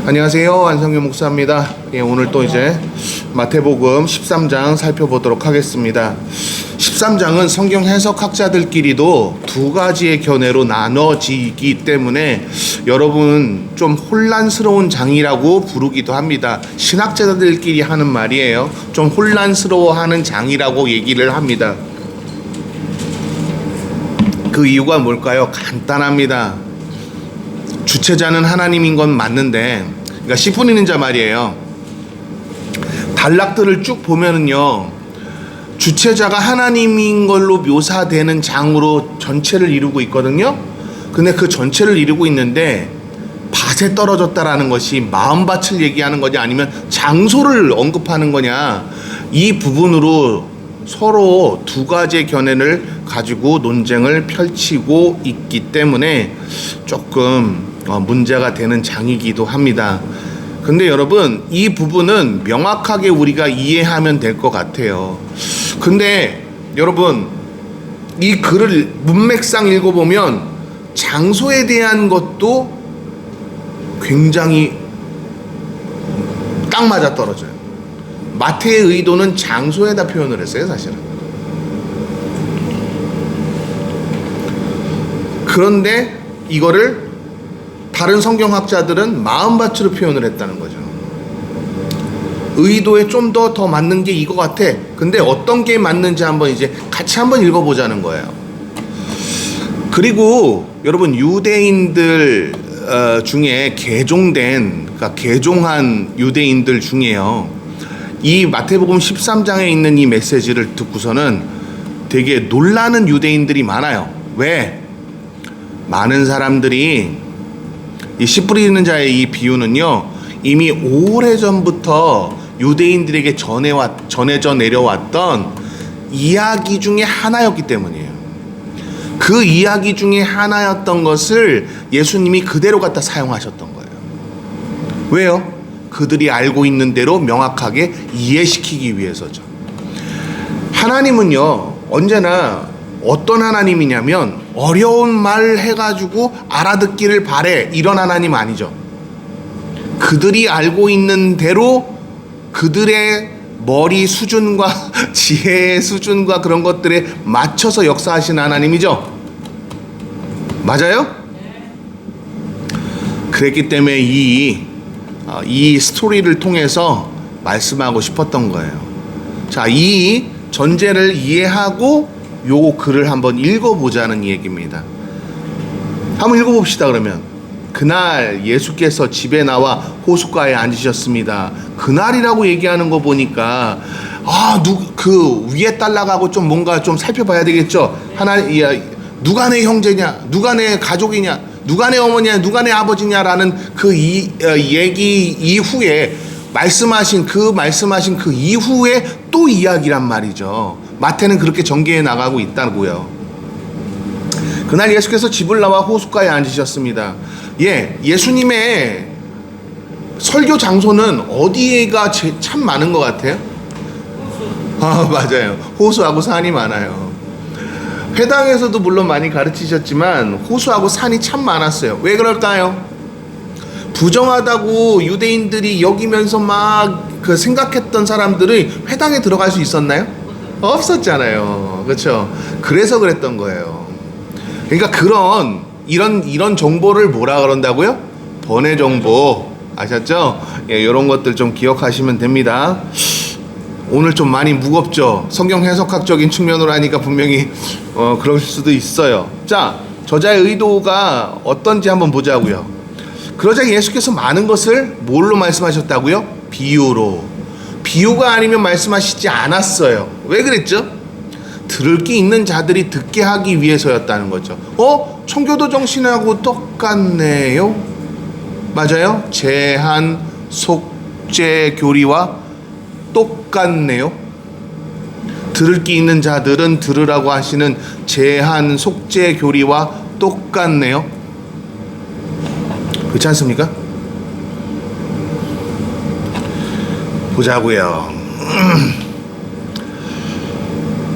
안녕하세요. 안성규 목사입니다. 오늘 또 이제 마태복음 13장 살펴보도록 하겠습니다. 13장은 성경 해석학자들끼리도 두 가지의 견해로 나눠지기 때문에 여러분 좀 혼란스러운 장이라고 부르기도 합니다. 신학자들끼리 하는 말이에요. 좀 혼란스러워하는 장이라고 얘기를 합니다. 그 이유가 뭘까요? 간단합니다. 주체자는 하나님인 건 맞는데, 그러니까 씨 뿌리는 자 말이에요. 단락들을 쭉 보면은요, 주체자가 하나님인 걸로 묘사되는 장으로 전체를 이루고 있거든요. 근데 그 전체를 이루고 있는데 밭에 떨어졌다라는 것이 마음밭을 얘기하는 거냐 아니면 장소를 언급하는 거냐, 이 부분으로 서로 두 가지의 견해를 가지고 논쟁을 펼치고 있기 때문에 조금 문제가 되는 장이기도 합니다. 근데 여러분, 이 부분은 명확하게 우리가 이해하면 될 것 같아요. 근데 여러분, 이 글을 문맥상 읽어보면 장소에 대한 것도 굉장히 딱 맞아 떨어져요. 마태의 의도는 장소에다 표현을 했어요, 사실은. 그런데 이거를 다른 성경학자들은 마음밭으로 표현을 했다는 거죠. 의도에 좀 더 맞는 게 이거 같아. 근데 어떤 게 맞는지 같이 한번 읽어보자는 거예요. 그리고 여러분, 유대인들 중에 그러니까 개종한 유대인들 중에요, 이 마태복음 13장에 있는 이 메시지를 듣고서는 되게 놀라는 유대인들이 많아요. 왜? 많은 사람들이 이 씨 뿌리는 자의 이 비유는요, 이미 오래전부터 유대인들에게 전해져 내려왔던 이야기 중에 하나였기 때문이에요. 그 이야기 중에 하나였던 것을 예수님이 그대로 갖다 사용하셨던 거예요. 왜요? 그들이 알고 있는 대로 명확하게 이해시키기 위해서죠. 하나님은요, 언제나 어떤 하나님이냐면 어려운 말 해가지고 알아듣기를 바래, 이런 하나님 아니죠. 그들이 알고 있는 대로 그들의 머리 수준과 지혜의 수준과 그런 것들에 맞춰서 역사하신 하나님이죠. 맞아요? 그랬기 때문에 이 스토리를 통해서 말씀하고 싶었던 거예요. 자, 이 전제를 이해하고 요 글을 한번 읽어보자는 얘기입니다. 한번 읽어봅시다. 그러면 그날 예수께서 집에 나와 호숫가에 앉으셨습니다. 그날이라고 얘기하는 거 보니까 그 위에 딸락하고 좀 뭔가 좀 살펴봐야 되겠죠. 누가 내 형제냐, 누가 내 가족이냐, 누가 내 어머니냐, 누가 내 아버지냐라는 그 얘기 이후에 말씀하신 그 이후에 또 이야기란 말이죠. 마태는 그렇게 전개해 나가고 있다고요. 그날 예수께서 집을 나와 호숫가에 앉으셨습니다. 예수님의 설교 장소는 어디가 참 많은 것 같아요? 맞아요. 호수하고 산이 많아요. 회당에서도 물론 많이 가르치셨지만 호수하고 산이 참 많았어요. 왜 그럴까요? 부정하다고 유대인들이 여기면서 막 생각했던 사람들이 회당에 들어갈 수 있었나요? 없었잖아요. 그렇죠? 그래서 그랬던 거예요. 그러니까 이런 정보를 뭐라 그런다고요? 번외 정보. 아셨죠? 이런 것들 좀 기억하시면 됩니다. 오늘 좀 많이 무겁죠? 성경 해석학적인 측면으로 하니까 분명히 그럴 수도 있어요. 자, 저자의 의도가 어떤지 한번 보자고요. 그러자 예수께서 많은 것을 뭘로 말씀하셨다고요? 비유로. 비유가 아니면 말씀하시지 않았어요. 왜 그랬죠? 들을 게 있는 자들이 듣게 하기 위해서였다는 거죠. 청교도 정신하고 똑같네요. 맞아요? 제한 속죄 교리와 똑같네요. 들을 게 있는 자들은 들으라고 하시는 제한 속죄 교리와 똑같네요. 그렇지 않습니까? 보자고요.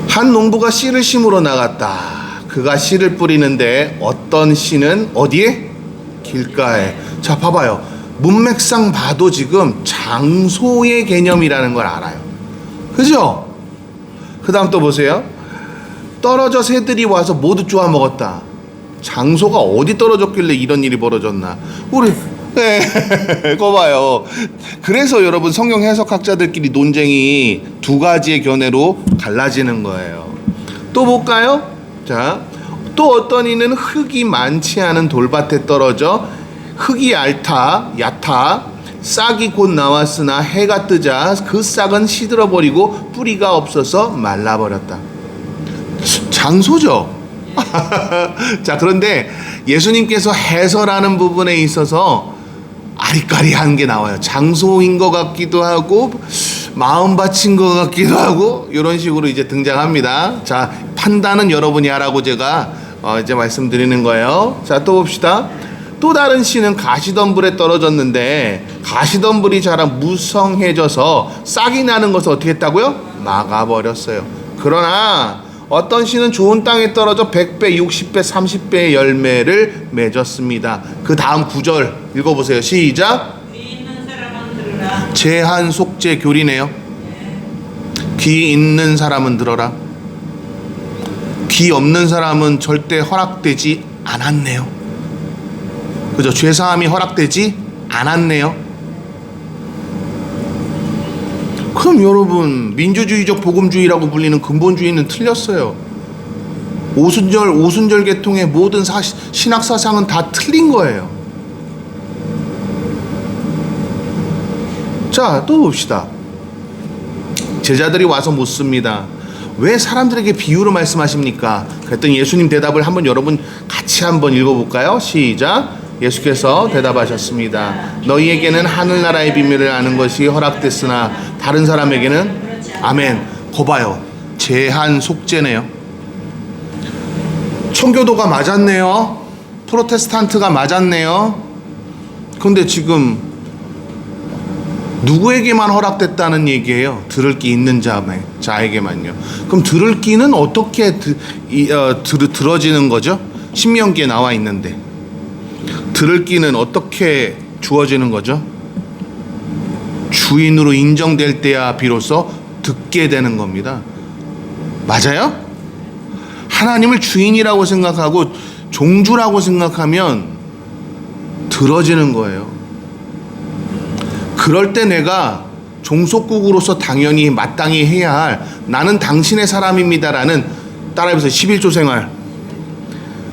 한 농부가 씨를 심으러 나갔다. 그가 씨를 뿌리는데 어떤 씨는 어디에? 길가에. 자, 봐봐요. 문맥상 봐도 지금 장소의 개념이라는 걸 알아요. 그죠? 그 다음 또 보세요. 떨어져 새들이 와서 모두 쪼아 먹었다. 장소가 어디 떨어졌길래 이런 일이 벌어졌나? 우리 그거 봐요. 그래서 여러분 성경 해석학자들끼리 논쟁이 두 가지의 견해로 갈라지는 거예요. 또 볼까요? 자, 또 어떤 이는 흙이 많지 않은 돌밭에 떨어져 흙이 얕아 싹이 곧 나왔으나 해가 뜨자 그 싹은 시들어버리고 뿌리가 없어서 말라버렸다. 장소죠. 자, 그런데 예수님께서 해설하는 부분에 있어서 아리까리한 게 나와요. 장소인 것 같기도 하고 마음 바친 것 같기도 하고 이런 식으로 이제 등장합니다. 자, 판단은 여러분이 하라고 제가 이제 말씀드리는 거예요. 자, 또 봅시다. 또 다른 씨는 가시덤불에 떨어졌는데 가시덤불이 자라 무성해져서 싹이 나는 것을 어떻게 했다고요? 막아버렸어요. 그러나 어떤 씨는 좋은 땅에 떨어져 100배, 60배, 30배의 열매를 맺었습니다. 그 다음 9절 읽어보세요. 시작. 귀 있는 사람은 들으라. 제한 속죄 교리네요. 귀 있는 사람은 들어라. 귀 없는 사람은 절대 허락되지 않았네요. 그죠? 죄사함이 허락되지 않았네요. 그럼 여러분, 민주주의적 복음주의라고 불리는 근본주의는 틀렸어요. 오순절 계통의 모든 신학사상은 다 틀린 거예요. 자, 또 봅시다. 제자들이 와서 묻습니다. 왜 사람들에게 비유로 말씀하십니까? 그랬더니 예수님 대답을 한번 여러분 같이 한번 읽어볼까요? 시작. 예수께서 대답하셨습니다. 너희에게는 하늘나라의 비밀을 아는 것이 허락됐으나 다른 사람에게는 아멘. 거 봐요. 제한 속죄네요. 청교도가 맞았네요. 프로테스탄트가 맞았네요. 근데 지금 누구에게만 허락됐다는 얘기예요? 들을 귀 있는 자에게만요. 그럼 들을 귀는 어떻게 들어지는 거죠? 신명기에 나와 있는데 들을 귀는 어떻게 주어지는 거죠? 주인으로 인정될 때야 비로소 듣게 되는 겁니다. 맞아요? 하나님을 주인이라고 생각하고 종주라고 생각하면 들어지는 거예요. 그럴 때 내가 종속국으로서 당연히 마땅히 해야 할 나는 당신의 사람입니다라는 따라해보세요. 11조 생활.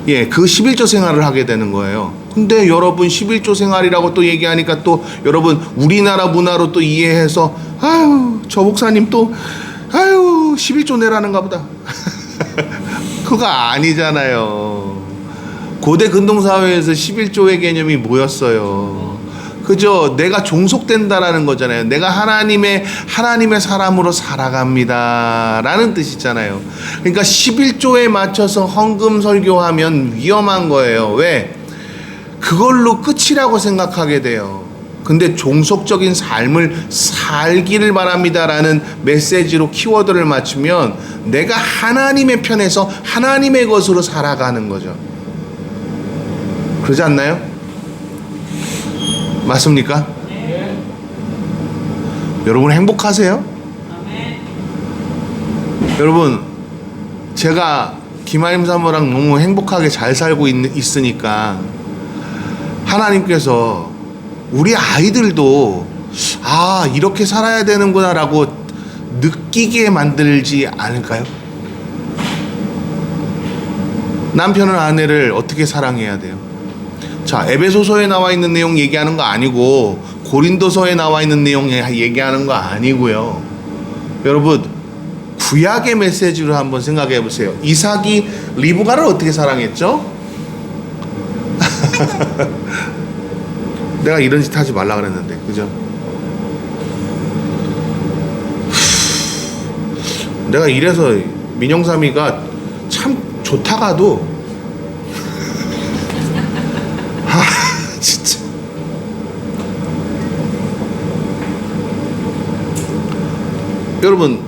예, 그 11조 생활을 하게 되는 거예요. 근데 여러분 11조 생활이라고 또 얘기하니까 또 여러분 우리나라 문화로 또 이해해서 아유 저 목사님 또 아유 11조 내라는가 보다. 그거 아니잖아요. 고대 근동사회에서 11조의 개념이 뭐였어요? 그죠? 내가 종속된다라는 거잖아요. 내가 하나님의 사람으로 살아갑니다 라는 뜻이잖아요. 그러니까 11조에 맞춰서 헌금 설교하면 위험한 거예요. 왜? 그걸로 끝이라고 생각하게 돼요. 근데 종속적인 삶을 살기를 바랍니다라는 메시지로 키워드를 맞추면 내가 하나님의 편에서 하나님의 것으로 살아가는 거죠. 그러지 않나요? 맞습니까? 네. 여러분 행복하세요? 아멘. 여러분 제가 김하임 사모랑 너무 행복하게 잘 살고 있으니까 하나님께서 우리 아이들도 아 이렇게 살아야 되는구나 라고 느끼게 만들지 않을까요? 남편은 아내를 어떻게 사랑해야 돼요? 자, 에베소서에 나와 있는 내용 얘기하는 거 아니고 고린도서에 나와 있는 내용 얘기하는 거 아니고요. 여러분 구약의 메시지로 한번 생각해 보세요. 이삭이 리브가를 어떻게 사랑했죠? 내가 이런 짓 하지 말라 그랬는데, 그죠? 내가 이래서 민영삼이가 참 좋다가도 진짜 여러분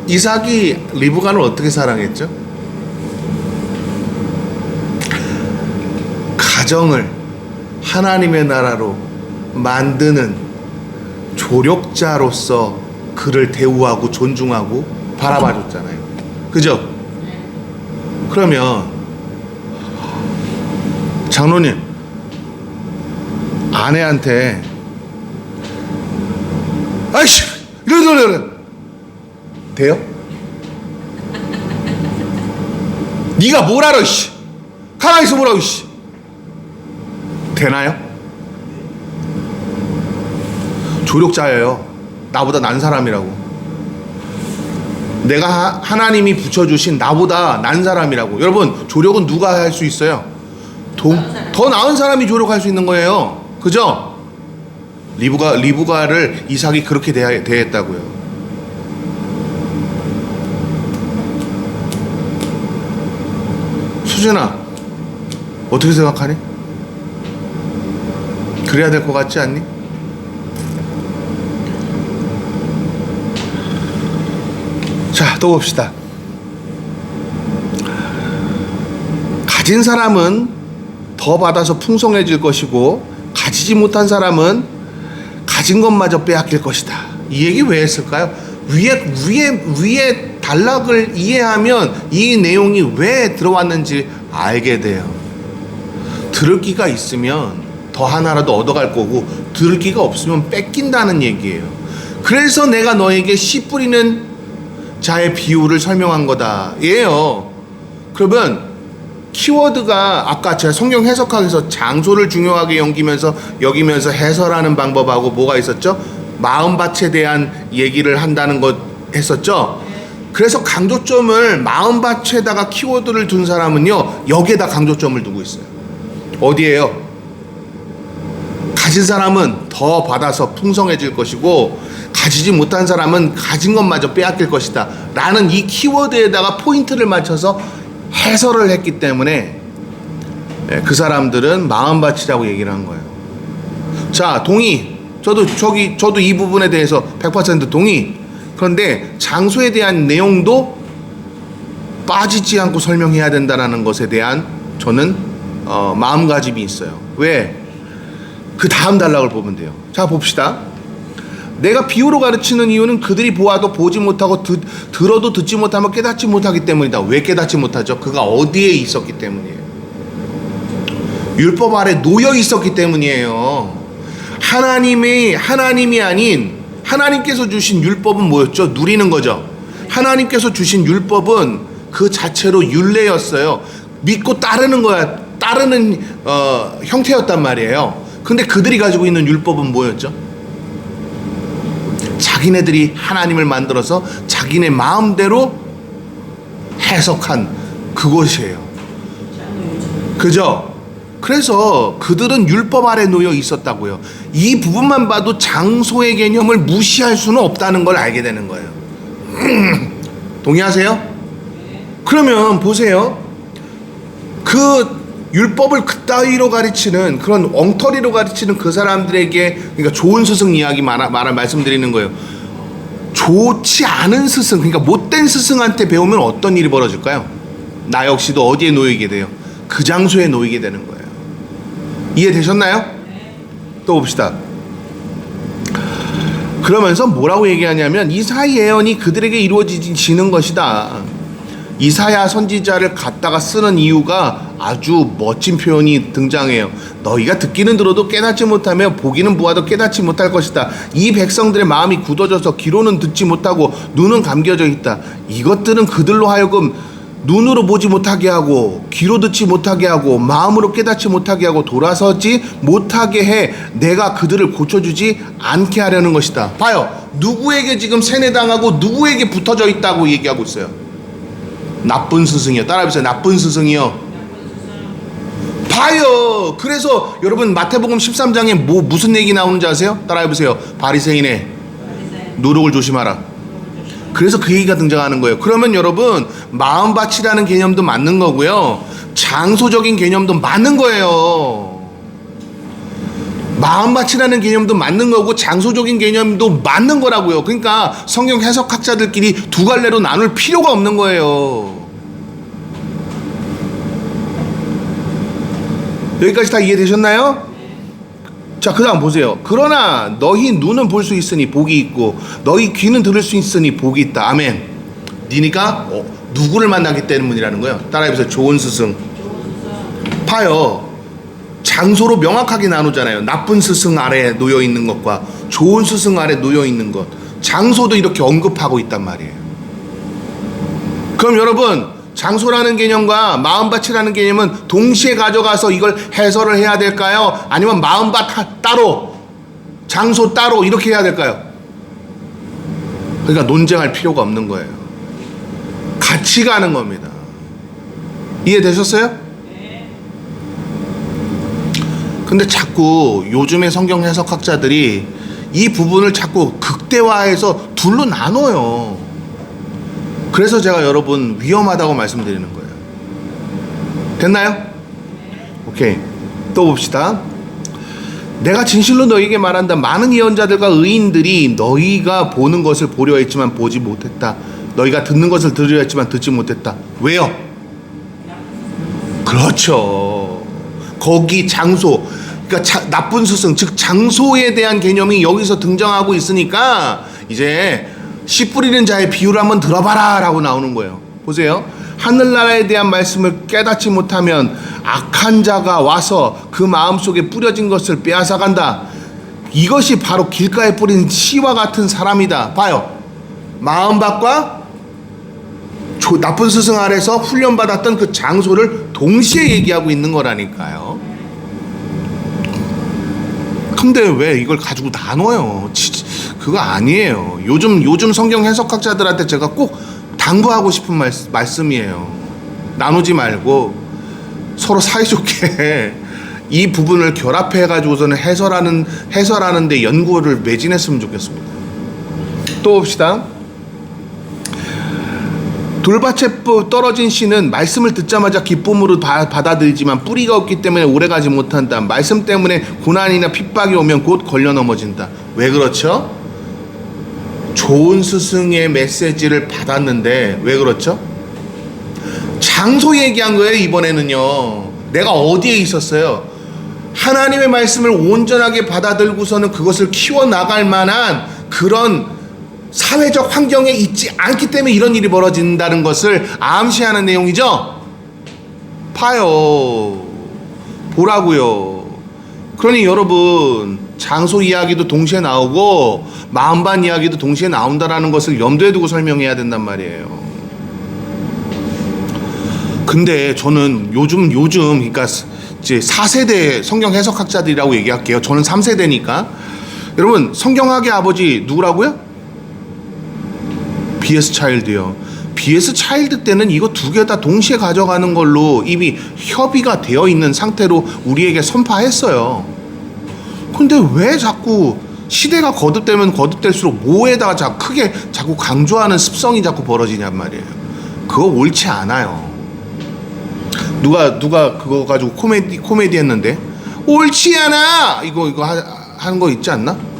이삭이 리브가를 어떻게 사랑했죠? 가정을 하나님의 나라로 만드는 조력자로서 그를 대우하고 존중하고 바라봐줬잖아요. 그죠? 그러면 장로님, 아내한테 아이씨 이래 돼요? 네가 뭘 알아 씨, 가만히 있어 보라고 씨, 되나요? 조력자예요. 나보다 난 사람이라고. 내가 하나님이 붙여주신 나보다 난 사람이라고. 여러분, 조력은 누가 할 수 있어요? 더 나은 사람이 조력할 수 있는 거예요. 그죠? 리브가를 이삭이 그렇게 대했다고요. 수진아, 어떻게 생각하니? 그래야 될 것 같지 않니? 자, 또 봅시다. 가진 사람은 더 받아서 풍성해질 것이고, 가지지 못한 사람은 가진 것마저 빼앗길 것이다. 이 얘기 왜 했을까요? 위에 단락을 이해하면 이 내용이 왜 들어왔는지 알게 돼요. 들을 기가 있으면 더 하나라도 얻어갈 거고, 들을 기가 없으면 뺏긴다는 얘기예요. 그래서 내가 너에게 씨 뿌리는 자의 비유를 설명한 거다. 예요. 그러면 키워드가 아까 제가 성경 해석학에서 장소를 중요하게 여기면서 해설하는 방법하고 뭐가 있었죠? 마음밭에 대한 얘기를 한다는 것 했었죠? 그래서 강조점을 마음밭에다가 키워드를 둔 사람은요, 여기에다 강조점을 두고 있어요. 어디에요? 가진 사람은 더 받아서 풍성해질 것이고, 가지지 못한 사람은 가진 것마저 빼앗길 것이다 라는 이 키워드에다가 포인트를 맞춰서 해설을 했기 때문에 그 사람들은 마음밭이라고 얘기를 한 거예요. 자, 동의. 저도 이 부분에 대해서 100% 동의. 그런데 장소에 대한 내용도 빠지지 않고 설명해야 된다는 것에 대한 저는 마음가짐이 있어요. 왜? 그 다음 단락을 보면 돼요. 자, 봅시다. 내가 비유로 가르치는 이유는 그들이 보아도 보지 못하고 들어도 듣지 못하면 깨닫지 못하기 때문이다. 왜 깨닫지 못하죠? 그가 어디에 있었기 때문이에요. 율법 아래 놓여 있었기 때문이에요. 하나님이 아닌 하나님께서 주신 율법은 뭐였죠? 누리는 거죠. 하나님께서 주신 율법은 그 자체로 율례였어요. 믿고 따르는 거야. 따르는 형태였단 말이에요. 근데 그들이 가지고 있는 율법은 뭐였죠? 자기네들이 하나님을 만들어서 자기네 마음대로 해석한 그것이에요. 그죠? 그래서 그들은 율법 아래 놓여 있었다고요. 이 부분만 봐도 장소의 개념을 무시할 수는 없다는 걸 알게 되는 거예요. 동의하세요? 그러면 보세요. 그 율법을 그따위로 가르치는, 그런 엉터리로 가르치는 그 사람들에게, 그러니까 좋은 스승 이야기 말씀드리는 거예요. 좋지 않은 스승, 그러니까 못된 스승한테 배우면 어떤 일이 벌어질까요? 나 역시도 어디에 놓이게 돼요? 그 장소에 놓이게 되는 거예요. 이해되셨나요? 또 봅시다. 그러면서 뭐라고 얘기하냐면, 이사야 예언이 그들에게 이루어지는 것이다. 이사야 선지자를 갖다가 쓰는 이유가 아주 멋진 표현이 등장해요. 너희가 듣기는 들어도 깨닫지 못하며 보기는 보아도 깨닫지 못할 것이다. 이 백성들의 마음이 굳어져서 귀로는 듣지 못하고 눈은 감겨져 있다. 이것들은 그들로 하여금 눈으로 보지 못하게 하고 귀로 듣지 못하게 하고 마음으로 깨닫지 못하게 하고 돌아서지 못하게 해 내가 그들을 고쳐주지 않게 하려는 것이다. 봐요. 누구에게 지금 세뇌당하고 누구에게 붙어져 있다고 얘기하고 있어요? 나쁜 스승이요. 따라해보세요. 나쁜 스승이요. 봐요. 그래서 여러분 마태복음 13장에 무슨 얘기 나오는지 아세요? 따라해보세요. 바리새인의 누룩을 조심하라. 그래서 그 얘기가 등장하는 거예요. 그러면 여러분 마음밭이라는 개념도 맞는 거고요. 장소적인 개념도 맞는 거예요. 마음밭이라는 개념도 맞는 거고 장소적인 개념도 맞는 거라고요. 그러니까 성경 해석학자들끼리 두 갈래로 나눌 필요가 없는 거예요. 여기까지 다 이해되셨나요? 자, 그 다음 보세요. 그러나 너희 눈은 볼 수 있으니 복이 있고 너희 귀는 들을 수 있으니 복이 있다. 아멘. 니니가 누구를 만나기 때문이라는 거예요. 따라해보세요. 좋은 스승. 봐요. 장소로 명확하게 나누잖아요. 나쁜 스승 아래 놓여 있는 것과 좋은 스승 아래 놓여 있는 것. 장소도 이렇게 언급하고 있단 말이에요. 그럼 여러분, 장소라는 개념과 마음밭이라는 개념은 동시에 가져가서 이걸 해설을 해야 될까요? 아니면 마음밭 따로, 장소 따로 이렇게 해야 될까요? 그러니까 논쟁할 필요가 없는 거예요. 같이 가는 겁니다. 이해되셨어요? 근데 자꾸 요즘의 성경 해석학자들이 이 부분을 자꾸 극대화해서 둘로 나눠요. 그래서 제가 여러분 위험하다고 말씀드리는 거예요. 됐나요? 오케이. 또 봅시다. 내가 진실로 너희에게 말한다. 많은 예언자들과 의인들이 너희가 보는 것을 보려 했지만 보지 못했다. 너희가 듣는 것을 들으려 했지만 듣지 못했다. 왜요? 그렇죠. 거기 장소, 그러니까 나쁜 스승, 즉 장소에 대한 개념이 여기서 등장하고 있으니까 이제 씨 뿌리는 자의 비유를 한번 들어봐라 라고 나오는 거예요. 보세요. 하늘나라에 대한 말씀을 깨닫지 못하면 악한 자가 와서 그 마음속에 뿌려진 것을 빼앗아간다. 이것이 바로 길가에 뿌린 씨와 같은 사람이다. 봐요. 마음밭과 나쁜 스승 아래서 훈련받았던 그 장소를 동시에 얘기하고 있는 거라니까요. 근데 왜 이걸 가지고 나눠요? 그거 아니에요. 요즘 성경 해석학자들한테 제가 꼭 당부하고 싶은 말씀이에요. 나누지 말고 서로 사이좋게 이 부분을 결합해 가지고서는 해설하는데 연구를 매진했으면 좋겠습니다. 또 봅시다. 돌밭에 떨어진 씨는 말씀을 듣자마자 기쁨으로 받아들이지만 뿌리가 없기 때문에 오래가지 못한다. 말씀 때문에 고난이나 핍박이 오면 곧 걸려 넘어진다. 왜 그렇죠? 좋은 스승의 메시지를 받았는데 왜 그렇죠? 장소 얘기한 거예요. 이번에는요. 내가 어디에 있었어요? 하나님의 말씀을 온전하게 받아들고서는 그것을 키워나갈 만한 그런 사회적 환경에 있지 않기 때문에 이런 일이 벌어진다는 것을 암시하는 내용이죠. 봐요. 보라고요. 그러니 여러분, 장소 이야기도 동시에 나오고 마음반 이야기도 동시에 나온다라는 것을 염두에 두고 설명해야 된단 말이에요. 근데 저는 요즘 그러니까 이제 4세대 성경 해석학자들이라고 얘기할게요. 저는 3세대니까. 여러분, 성경학의 아버지 누구라고요? B.S. 차일드요. B.S. 차일드 때는 이거 두 개 다 동시에 가져가는 걸로 이미 협의가 되어 있는 상태로 우리에게 선파했어요. 근데 왜 자꾸 시대가 거듭되면 거듭될수록 뭐에다가 자꾸 강조하는 습성이 자꾸 벌어지냔 말이에요. 그거 옳지 않아요. 누가 그거 가지고 코미디 했는데 옳지 않아 이거 하는 거 있지 않나?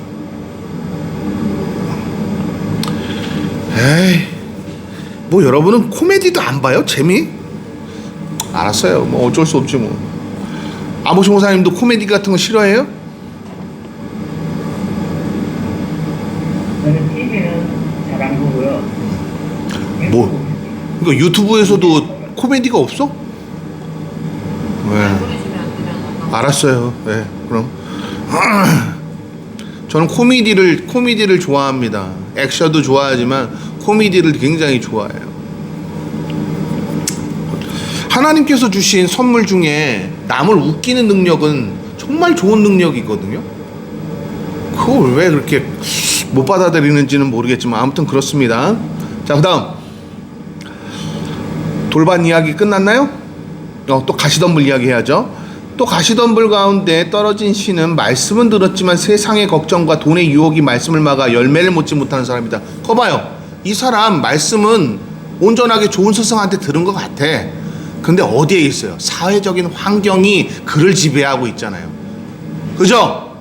에이, 뭐 여러분은 코미디도 안 봐요? 재미? 알았어요. 뭐 어쩔 수 없지 뭐. 아모시 목사님도 코미디 같은 거 싫어해요? 저는 TV는 잘 안 보고요. 뭐? 그러니까 유튜브에서도 코미디가 없어? 왜? 알았어요. 네, 그럼 저는 코미디를 좋아합니다. 액션도 좋아하지만 코미디를 굉장히 좋아해요. 하나님께서 주신 선물 중에 남을 웃기는 능력은 정말 좋은 능력이거든요. 그걸 왜 그렇게 못 받아들이는지는 모르겠지만 아무튼 그렇습니다. 자, 그 다음 돌반 이야기 끝났나요? 또 가시덤불 이야기 해야죠. 또 가시덤불 가운데 떨어진 씨는 말씀은 들었지만 세상의 걱정과 돈의 유혹이 말씀을 막아 열매를 맺지 못하는 사람이다. 거 봐요. 이 사람 말씀은 온전하게 좋은 스승한테 들은 것 같아. 근데 어디에 있어요? 사회적인 환경이 그를 지배하고 있잖아요. 그죠?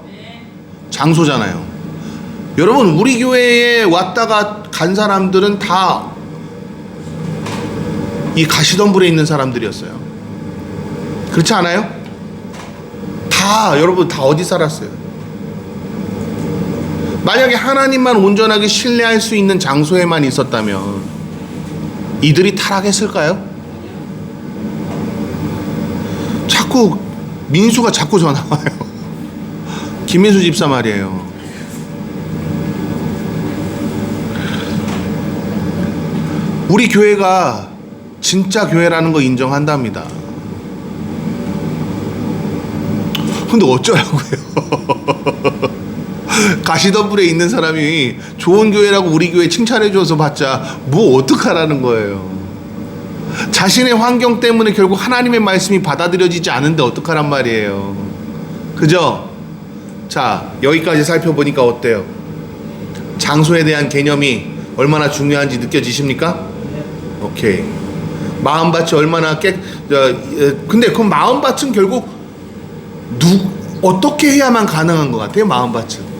장소잖아요. 여러분, 우리 교회에 왔다가 간 사람들은 다 이 가시덤불에 있는 사람들이었어요. 그렇지 않아요? 여러분 다 어디 살았어요? 만약에 하나님만 온전하게 신뢰할 수 있는 장소에만 있었다면 이들이 타락했을까요? 자꾸 민수가 자꾸 전화 와요. 김민수 집사 말이에요. 우리 교회가 진짜 교회라는 거 인정한답니다. 근데 어쩌라고요? 가시덤불에 있는 사람이 좋은 교회라고 우리 교회 칭찬해줘서 봤자 뭐 어떡하라는 거예요. 자신의 환경 때문에 결국 하나님의 말씀이 받아들여지지 않은데 어떡하란 말이에요. 그죠? 자, 여기까지 살펴보니까 어때요? 장소에 대한 개념이 얼마나 중요한지 느껴지십니까? 오케이. 마음밭이 얼마나 근데 그 마음밭은 결국 어떻게 해야만 가능한 것 같아요? 마음밭은.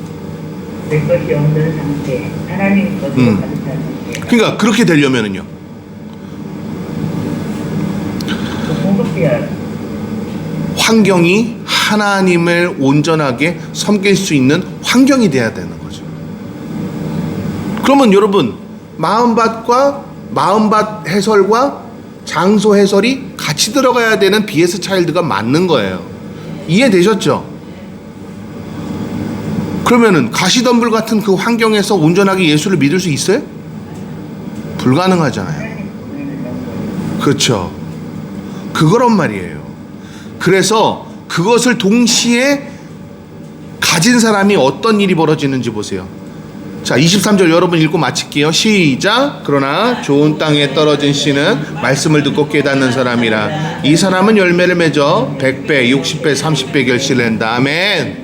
내 것이 없는 상태, 하나님 것으로 가득 찬 상태. 그러니까 그렇게 되려면은요. 공급해야 환경이 하나님을 온전하게 섬길 수 있는 환경이 돼야 되는 거죠. 그러면 여러분, 마음밭과 마음밭 해설과 장소 해설이 같이 들어가야 되는 BS 차일드가 맞는 거예요. 이해되셨죠? 그러면은 가시덤불 같은 그 환경에서 온전하게 예수를 믿을 수 있어요? 불가능하잖아요. 그렇죠. 그거란 말이에요. 그래서 그것을 동시에 가진 사람이 어떤 일이 벌어지는지 보세요. 자, 23절 여러분 읽고 마칠게요. 시작. 그러나 좋은 땅에 떨어진 씨는 말씀을 듣고 깨닫는 사람이라. 이 사람은 열매를 맺어 100배, 60배, 30배 결실을 낸다. 아멘.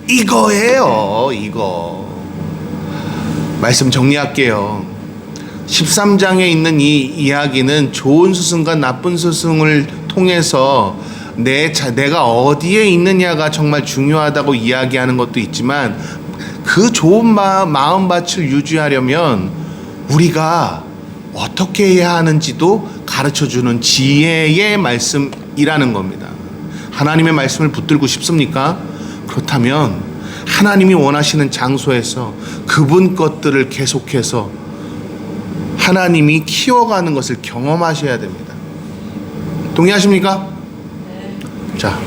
이거예요. 이거. 말씀 정리할게요. 13장에 있는 이 이야기는 좋은 스승과 나쁜 스승을 통해서 내가 어디에 있느냐가 정말 중요하다고 이야기하는 것도 있지만, 그 좋은 마음밭을 유지하려면 우리가 어떻게 해야 하는지도 가르쳐주는 지혜의 말씀이라는 겁니다. 하나님의 말씀을 붙들고 싶습니까? 그렇다면 하나님이 원하시는 장소에서 그분 것들을 계속해서 하나님이 키워가는 것을 경험하셔야 됩니다. 동의하십니까? 자,